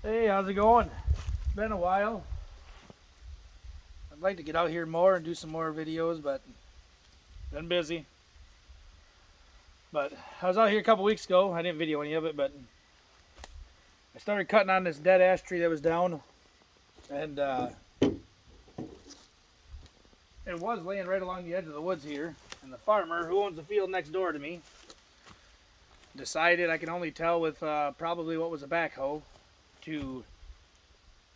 Hey, how's it going? It's been a while. I'd like to get out here more and do some more videos, but been busy. But I was out here a couple weeks ago. I didn't video any of it, but I started cutting on this dead ash tree that was down, and it was laying right along the edge of the woods here. And the farmer, who owns the field next door to me, decided, I can only tell with probably what was a backhoe, to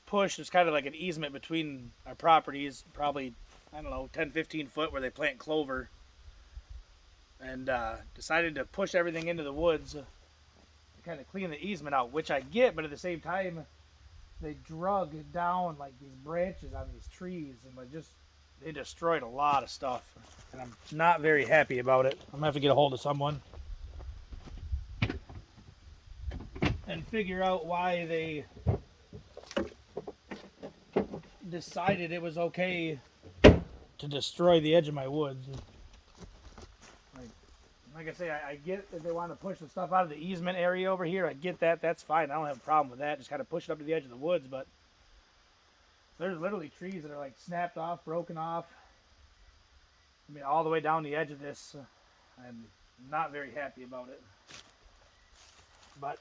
push. There's kind of like an easement between our properties, probably, I don't know, 10, 15 foot where they plant clover. And decided to push everything into the woods to kind of clean the easement out, which I get, but at the same time, they drug down like these branches on these trees, and they destroyed a lot of stuff, and I'm not very happy about it. I'm gonna have to get a hold of someone and figure out why they decided it was okay to destroy the edge of my woods. Like I say, I get if they want to push the stuff out of the easement area over here. I get that. That's fine. I don't have a problem with that. Just kind of push it up to the edge of the woods. But there's literally trees that are like snapped off, broken off. I mean, all the way down the edge of this. I'm not very happy about it. But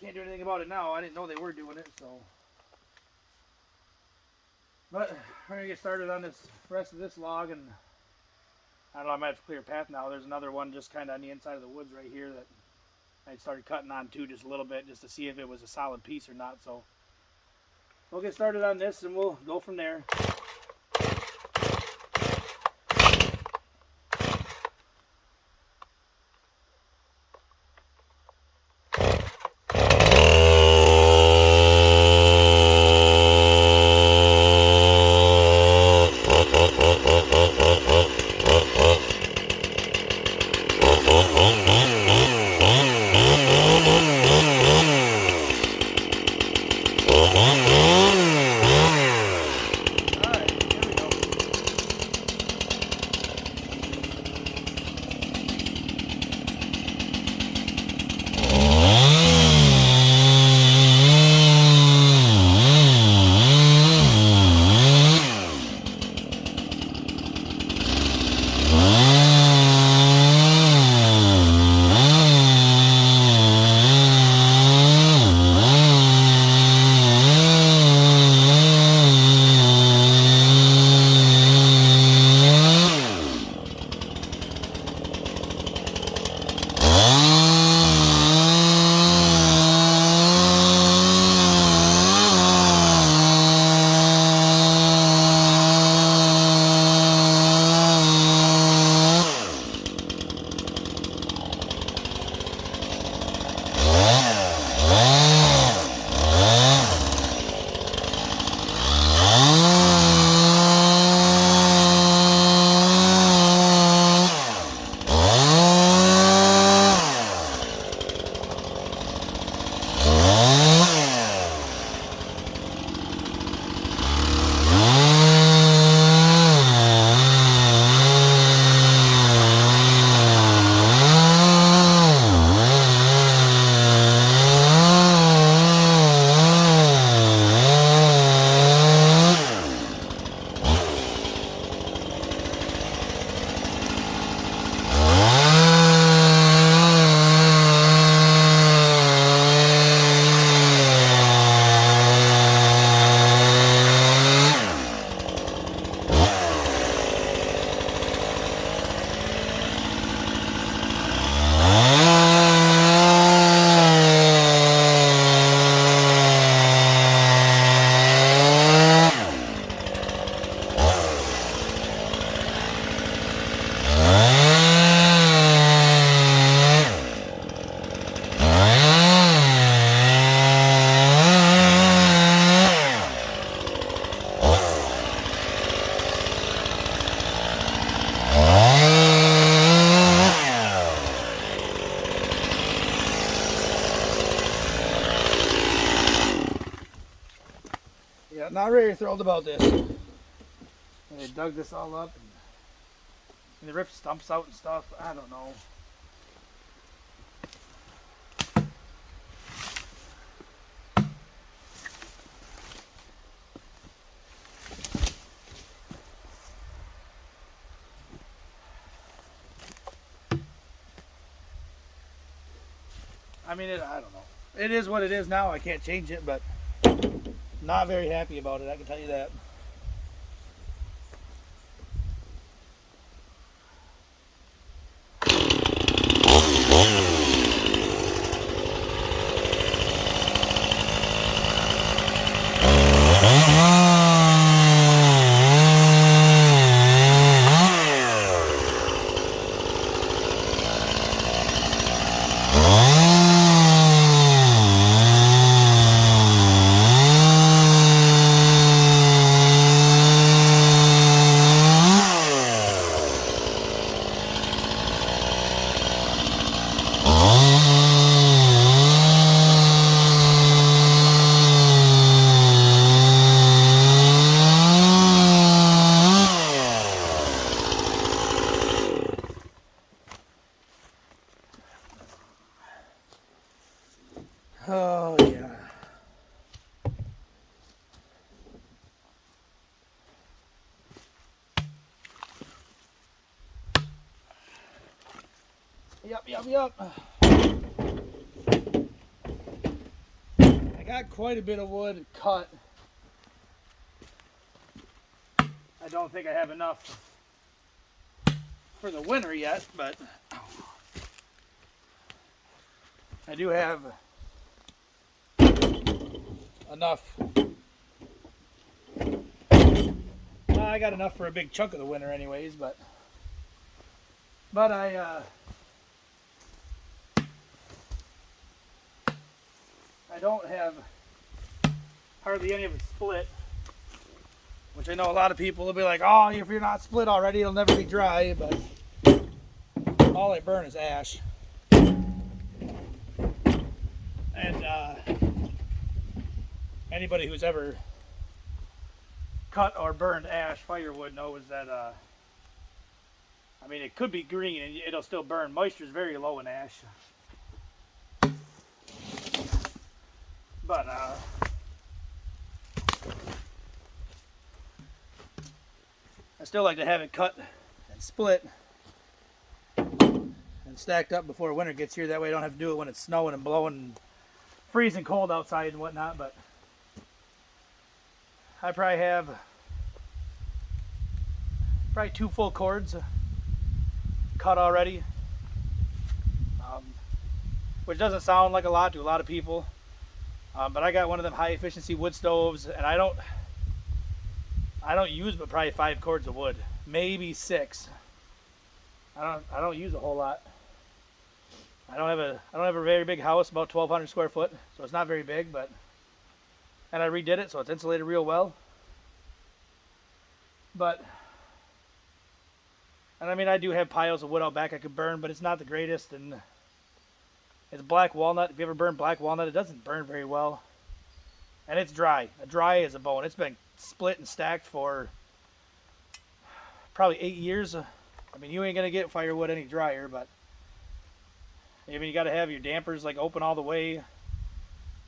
can't do anything about it now. I didn't know they were doing it, so. But we're gonna get started on this rest of this log, and I don't know, I might have to clear a path now. There's another one just kind of on the inside of the woods right here that I started cutting on too, just a little bit, just to see if it was a solid piece or not. So we'll get started on this and we'll go from there. Yeah, not very thrilled about this. They dug this all up and they ripped stumps out and stuff. I don't know. I mean, I don't know. It is what it is now. I can't change it, but not very happy about it. I can tell you that. Oh, yeah. Yep. I got quite a bit of wood cut. I don't think I have enough for the winter yet, but I do have enough. I got enough for a big chunk of the winter anyways, but I don't have hardly any of it split, which I know a lot of people will be like, oh, if you're not split already, it'll never be dry, but all I burn is ash. And anybody who's ever cut or burned ash firewood knows that, I mean, it could be green and it'll still burn. Moisture is very low in ash. But I still like to have it cut and split and stacked up before winter gets here. That way I don't have to do it when it's snowing and blowing and freezing cold outside and whatnot. But I probably have 2 full cords cut already, which doesn't sound like a lot to a lot of people. But I got one of them high efficiency wood stoves, and I don't use but probably 5 cords of wood, maybe 6. I don't use a whole lot. I don't have a very big house, about 1,200 square foot, so it's not very big, but and I redid it so it's insulated real well. And I mean, I do have piles of wood out back I could burn, but it's not the greatest, and it's black walnut. If you ever burn black walnut, it doesn't burn very well. And it's dry. Dry as a bone. It's been split and stacked for probably 8 years. I mean, you ain't going to get firewood any drier, but I mean, you got to have your dampers like open all the way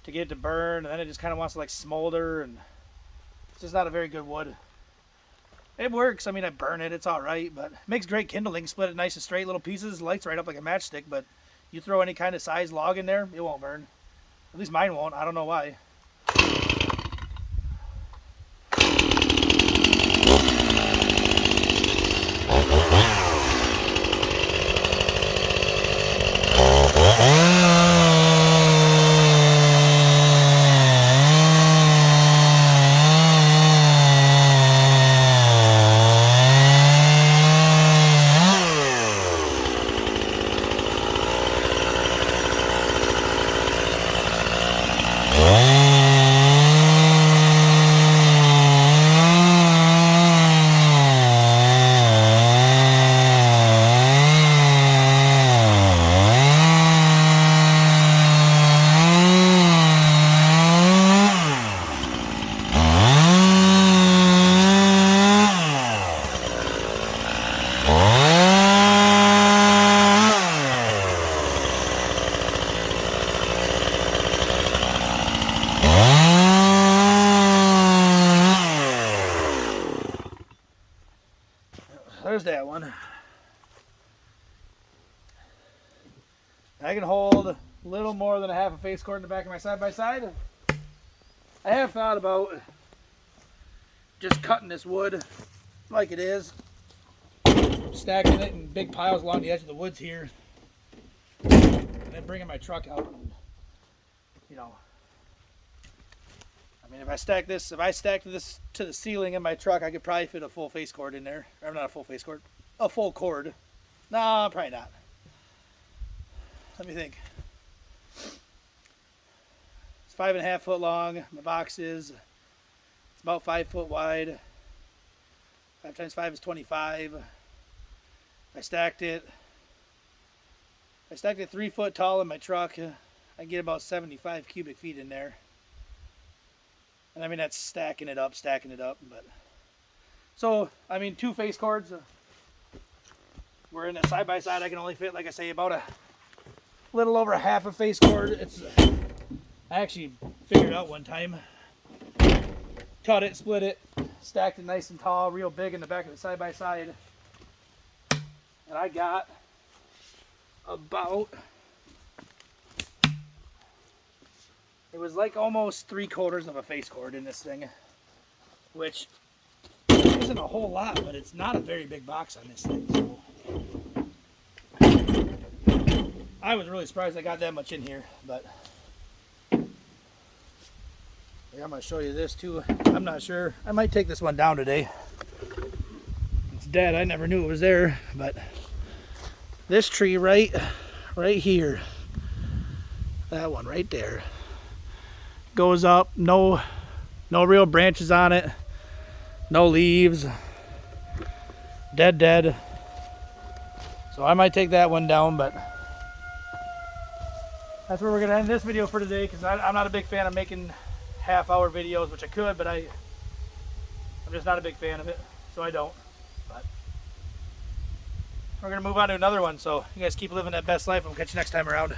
to get it to burn, and then it just kind of wants to like smolder, and it's just not a very good wood. It works. I mean, I burn it. It's all right, but it makes great kindling. Split it nice and straight, little pieces. Lights right up like a matchstick, but you throw any kind of size log in there, it won't burn. At least mine won't. I don't know why. There's that one. I can hold a little little more than a half a face cord in the back of my side-by-side. I have thought about just cutting this wood like it is, stacking it in big piles along the edge of the woods here, and then bringing my truck out and, you know, I mean, if I stacked this to the ceiling in my truck, I could probably fit a full face cord in there. Or not a full face cord, a full cord. No, probably not. Let me think. It's 5.5 foot long. My box is, it's about 5 foot wide. 5 times 5 is 25. If I stacked it 3 foot tall in my truck, I get about 75 cubic feet in there. And I mean, that's stacking it up, but so I mean, 2 face cords. We're in a side-by-side. I can only fit, like I say, about a little over half a face cord. It's, I actually figured out one time, cut it, split it, stacked it nice and tall, real big in the back of the side-by-side, and I got about, it was like almost 3/4 of a face cord in this thing, which isn't a whole lot, but it's not a very big box on this thing. So I was really surprised I got that much in here, but I'm going to show you this too. I'm not sure. I might take this one down today. It's dead. I never knew it was there, but this tree right here, that one right there, goes up, no real branches on it, no leaves, dead. So I might take that one down, but that's where we're gonna end this video for today, because I'm not a big fan of making half-hour videos, which I could, but I'm just not a big fan of it, so I don't. But we're gonna move on to another one, so you guys keep living that best life. I'll catch you next time around.